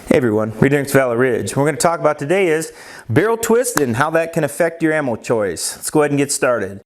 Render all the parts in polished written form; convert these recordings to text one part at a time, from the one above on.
Hey everyone, Reid Henrichs, Valor Ridge. What we're going to talk about today is barrel twist and how that can affect your ammo choice. Let's go ahead and get started.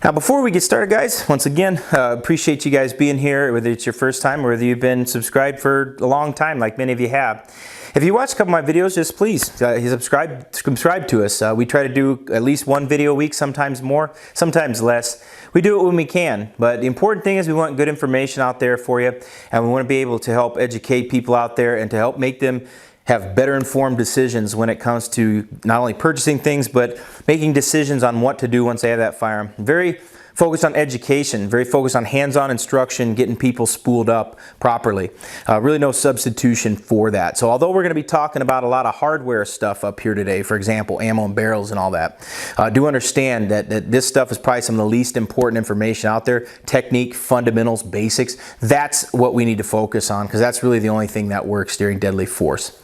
Now before we get started, guys, once again, appreciate you guys being here, whether it's your first time or whether you've been subscribed for a long time like many of you have. If you watch a couple of my videos, just please subscribe to us. We try to do at least one video a week, sometimes more, sometimes less. We do it when we can, but the important thing is we want good information out there for you, and we want to be able to help educate people out there and to help make them have better informed decisions when it comes to not only purchasing things, but making decisions on what to do once they have that firearm. Very focused on education, very focused on hands-on instruction, getting people spooled up properly. Really no substitution for that. So although we're going to be talking about a lot of hardware stuff up here today, for example, ammo and barrels and all that, do understand that this stuff is probably some of the least important information out there. Technique, fundamentals, basics, that's what we need to focus on because that's really the only thing that works during deadly force.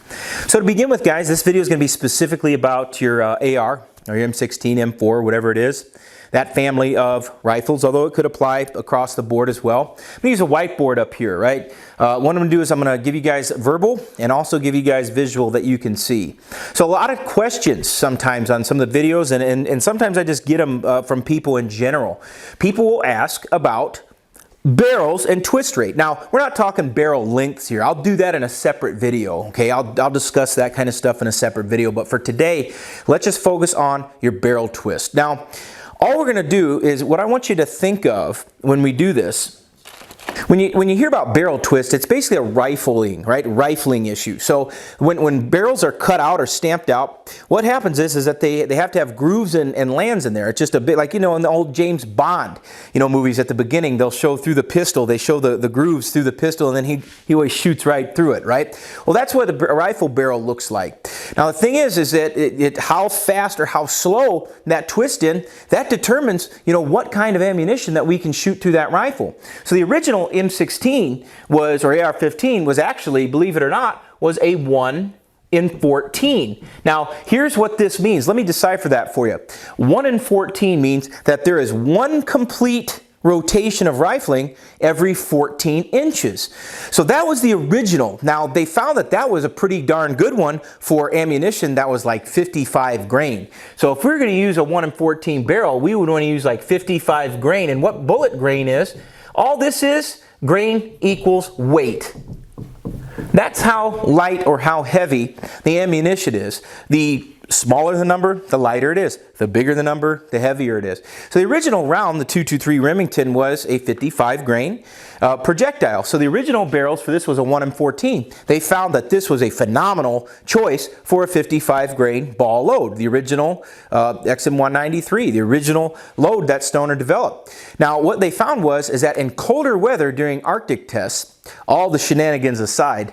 So to begin with, guys, this video is going to be specifically about your AR or your M16, M4, whatever it is. That family of rifles, although it could apply across the board as well. I'm going to use a whiteboard up here, right? What I'm going to do is I'm going to give you guys verbal and also give you guys visual that you can see. So a lot of questions sometimes on some of the videos, and sometimes I just get them from people in general. People will ask about barrels and twist rate. Now, we're not talking barrel lengths here. I'll do that in a separate video, okay? I'll discuss that kind of stuff in a separate video, but for today, let's just focus on your barrel twist. Now, all we're going to do is what I want you to think of when we do this. When you hear about barrel twist, it's basically a rifling, right? Rifling issue. So when barrels are cut out or stamped out, what happens is that they have to have grooves and lands in there. It's just a bit like, you know, in the old James Bond, you know, movies at the beginning, they'll show through the pistol, they show the grooves through the pistol, and then he always shoots right through it, right? Well, that's what a rifle barrel looks like. Now, the thing is that how fast or how slow that twist in, that determines, you know, what kind of ammunition that we can shoot through that rifle. So the original M16 was, or AR-15 was actually, believe it or not, was a 1 in 14. Now, here's what this means. Let me decipher that for you. 1 in 14 means that there is one complete rotation of rifling every 14 inches. So that was the original. Now, they found that that was a pretty darn good one for ammunition that was like 55 grain. So if we were going to use a 1 in 14 barrel, we would want to use like 55 grain. And what bullet grain is, all this is, grain equals weight. That's how light or how heavy the ammunition is. The smaller the number, the lighter it is. The bigger the number, the heavier it is. So the original round, the .223 Remington, was a 55 grain projectile. So the original barrels for this was a 1 in 14. They found that this was a phenomenal choice for a 55 grain ball load. The original XM193, the original load that Stoner developed. Now what they found is that in colder weather during Arctic tests, all the shenanigans aside,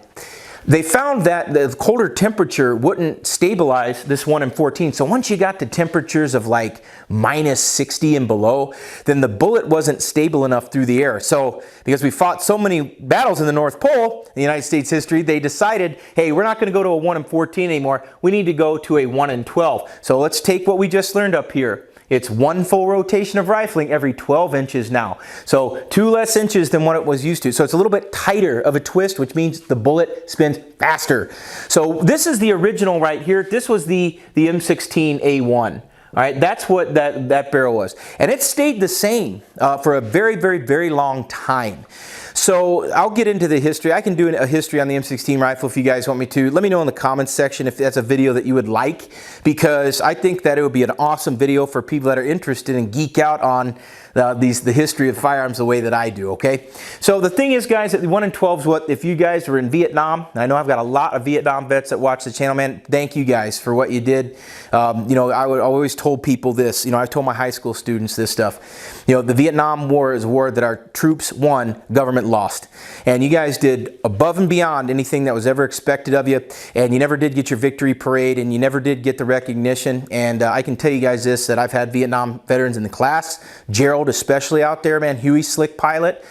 they found that the colder temperature wouldn't stabilize this 1 in 14. So once you got to temperatures of like -60 and below, then the bullet wasn't stable enough through the air. So because we fought so many battles in the North Pole in the United States history, they decided, hey, we're not going to go to a 1 in 14 anymore. We need to go to a 1 in 12. So let's take what we just learned up here. It's one full rotation of rifling every 12 inches now. So 2 less inches than what it was used to. So it's a little bit tighter of a twist, which means the bullet spins faster. So this is the original right here. This was the M16A1. All right, that's what that barrel was. And it stayed the same for a very, very, very long time. So I'll get into the history. I can do a history on the M16 rifle if you guys want me to. Let me know in the comments section if that's a video that you would like, because I think that it would be an awesome video for people that are interested and geek out on the history of firearms the way that I do, okay? So the thing is, guys, that the 1 in 12 is what, if you guys were in Vietnam, I know I've got a lot of Vietnam vets that watch the channel, man, thank you guys for what you did. You know, I always told people this, you know, I've told my high school students this stuff. You know, the Vietnam War is a war that our troops won, government lost. And you guys did above and beyond anything that was ever expected of you, and you never did get your victory parade, and you never did get the recognition. And I can tell you guys this, that I've had Vietnam veterans in the class, Gerald especially out there, man, Huey Slick Pilot,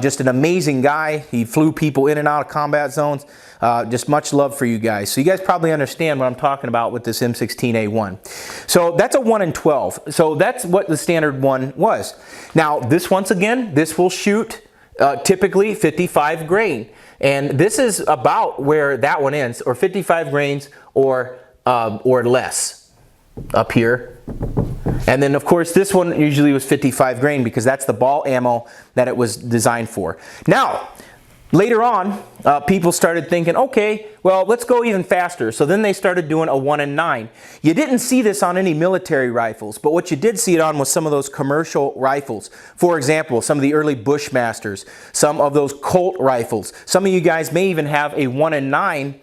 just an amazing guy. He flew people in and out of combat zones. Just much love for you guys. So you guys probably understand what I'm talking about with this M16A1. So that's a 1 in 12. So that's what the standard one was. Now this, once again, this will shoot typically 55 grain. And this is about where that one ends, or 55 grains or less up here. And then of course this one usually was 55 grain because that's the ball ammo that it was designed for. Now, later on, people started thinking, okay, well, let's go even faster. So then they started doing a 1 and 9. You didn't see this on any military rifles, but what you did see it on was some of those commercial rifles. For example, some of the early Bushmasters, some of those Colt rifles. Some of you guys may even have a 1 and 9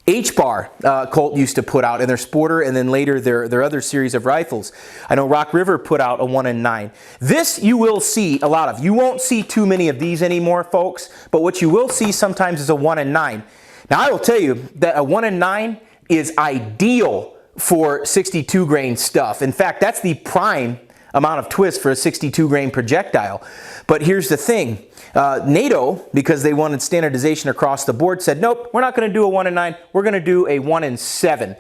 H-bar Colt used to put out in their Sporter, and then later their other series of rifles. I know Rock River put out a 1 and 9. This you will see a lot of. You won't see too many of these anymore, folks, but what you will see sometimes is a 1 and 9. Now I will tell you that a 1 and 9 is ideal for 62 grain stuff. In fact, that's the prime amount of twist for a 62 grain projectile. But here's the thing. NATO, because they wanted standardization across the board, said, nope, we're not going to do a 1 and 9, we're going to do a 1 and 7.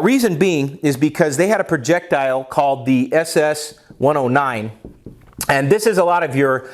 Reason being is because they had a projectile called the SS-109. And this is a lot of your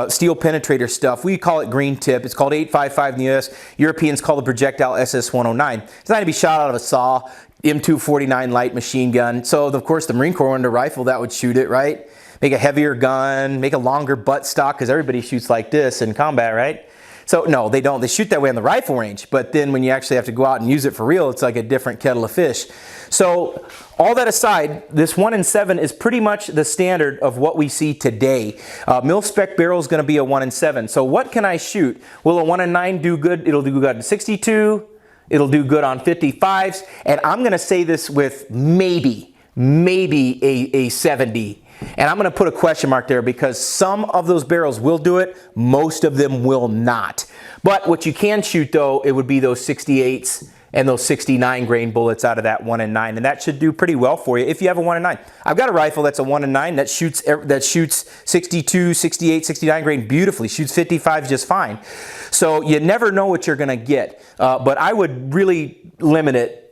steel penetrator stuff. We call it green tip. It's called 855 in the US. Europeans call the projectile SS-109. It's designed to be shot out of a saw, M249 light machine gun. So, of course, the Marine Corps wanted a rifle that would shoot it, right? Make a heavier gun, make a longer butt stock, because everybody shoots like this in combat, right? So no, they don't. They shoot that way on the rifle range, but then when you actually have to go out and use it for real, it's like a different kettle of fish. So all that aside, this 1 and 7 is pretty much the standard of what we see today. Mil-spec barrel is going to be a 1 and 7. So what can I shoot? Will a 1 and 9 do good? It'll do good on 62. It'll do good on 55s. And I'm going to say this with maybe a 70. And I'm going to put a question mark there because some of those barrels will do it, most of them will not. But what you can shoot though, it would be those 68s and those 69 grain bullets out of that 1 and 9, and that should do pretty well for you if you have a 1 and 9. I've got a rifle that's a 1 and 9 that shoots 62, 68, 69 grain beautifully, shoots 55 just fine. So you never know what you're going to get, but I would really limit it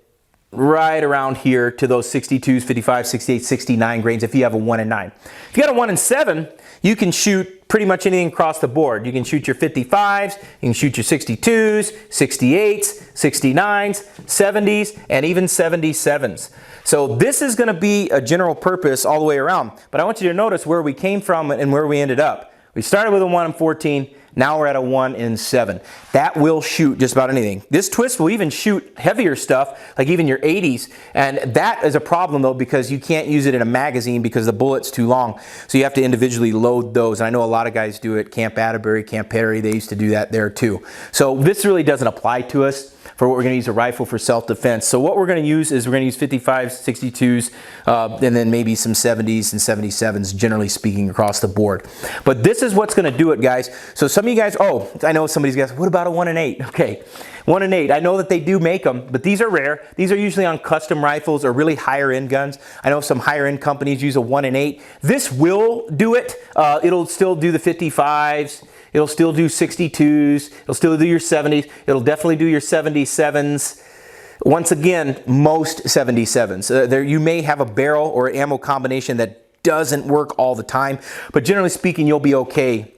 right around here to those 62s, 55, 68, 69 grains if you have a 1 and 9. If you got a 1 and 7, you can shoot pretty much anything across the board. You can shoot your 55s, you can shoot your 62s, 68s, 69s, 70s, and even 77s. So this is going to be a general purpose all the way around. But I want you to notice where we came from and where we ended up. We started with a 1 and 14. Now we're at a 1 and 7. That will shoot just about anything. This twist will even shoot heavier stuff, like even your 80s. And that is a problem though, because you can't use it in a magazine because the bullet's too long. So you have to individually load those. And I know a lot of guys do it. Camp Atterbury, Camp Perry, they used to do that there too. So this really doesn't apply to us for what we're going to use a rifle for self-defense. So what we're going to use is we're going to use 55s, 62s, and then maybe some 70s and 77s, generally speaking, across the board. But this is what's going to do it, guys. So some of you guys, oh, I know somebody's guys, what about a 1 and 8? Okay, 1 and 8. I know that they do make them, but these are rare. These are usually on custom rifles or really higher end guns. I know some higher end companies use a 1 and 8. This will do it. It'll still do the 55s. It'll still do 62s. It'll still do your 70s. It'll definitely do your 77s. Once again, most 77s. There, you may have a barrel or ammo combination that doesn't work all the time, but generally speaking, you'll be okay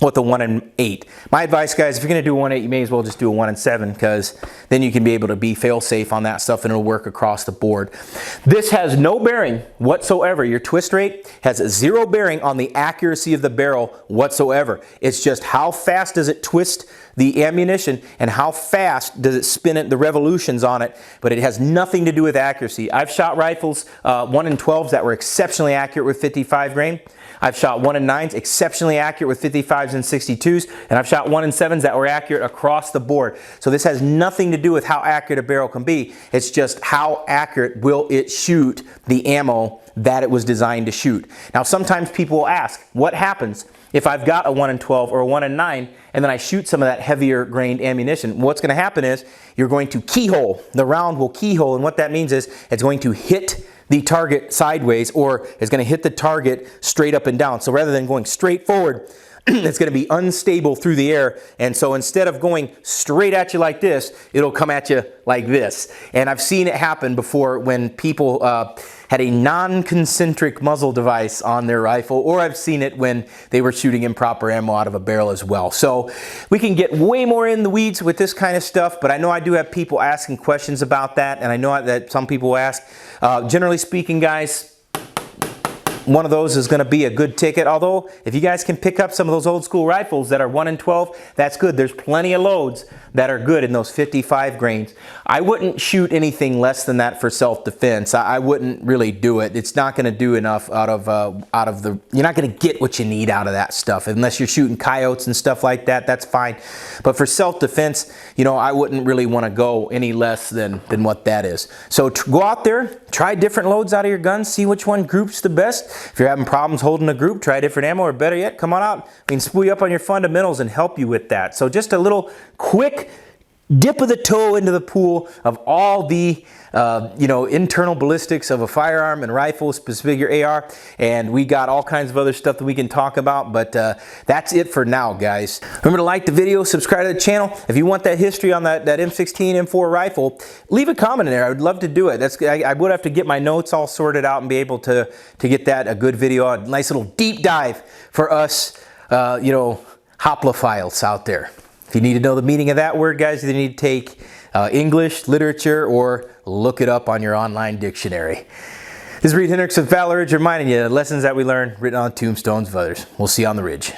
with the 1 and 8. My advice, guys, if you're going to do a 1 and 8, you may as well just do a 1 and 7 because then you can be able to be fail-safe on that stuff and it'll work across the board. This has no bearing whatsoever. Your twist rate has 0 bearing on the accuracy of the barrel whatsoever. It's just how fast does it twist the ammunition and how fast does it spin it, the revolutions on it, but it has nothing to do with accuracy. I've shot rifles 1 and 12s that were exceptionally accurate with 55 grain. I've shot 1 and 9s exceptionally accurate with 55s and 62s, and I've shot 1 and 7s that were accurate across the board. So this has nothing to do with how accurate a barrel can be. It's just how accurate will it shoot the ammo that it was designed to shoot. Now sometimes people will ask, what happens if I've got a 1 and 12 or a 1 and 9 and then I shoot some of that heavier grained ammunition? What's going to happen is you're going to keyhole. The round will keyhole, and what that means is it's going to hit the target sideways or it's going to hit the target straight up and down. So rather than going straight forward, it's going to be unstable through the air. And so instead of going straight at you like this, it'll come at you like this. And I've seen it happen before when people had a non-concentric muzzle device on their rifle, or I've seen it when they were shooting improper ammo out of a barrel as well. So we can get way more in the weeds with this kind of stuff, but I know I do have people asking questions about that, and I know that some people ask. Generally speaking, guys, one of those is going to be a good ticket. Although, if you guys can pick up some of those old school rifles that are 1 in 12, that's good. There's plenty of loads that are good in those 55 grains. I wouldn't shoot anything less than that for self-defense. I wouldn't really do it. It's not going to do enough out of the. You're not going to get what you need out of that stuff unless you're shooting coyotes and stuff like that. That's fine. But for self-defense, you know, I wouldn't really want to go any less than what that is. So go out there, try different loads out of your guns, see which one groups the best. If you're having problems holding a group, try different ammo, or better yet, come on out. We can spool you up on your fundamentals and help you with that. So just a little quick dip of the toe into the pool of all the internal ballistics of a firearm and rifle, specifically your AR, and we got all kinds of other stuff that we can talk about, but that's it for now, guys. Remember to like the video, subscribe to the channel. If you want that history on that M16 M4 rifle, leave a comment in there. I would love to do it. I would have to get my notes all sorted out and be able to get that a good video, a nice little deep dive for us hoplophiles out there. If you need to know the meaning of that word, guys, you either need to take English, literature, or look it up on your online dictionary. This is Reid Henrichs of Valor, reminding you the lessons that we learn written on tombstones of others. We'll see you on the ridge.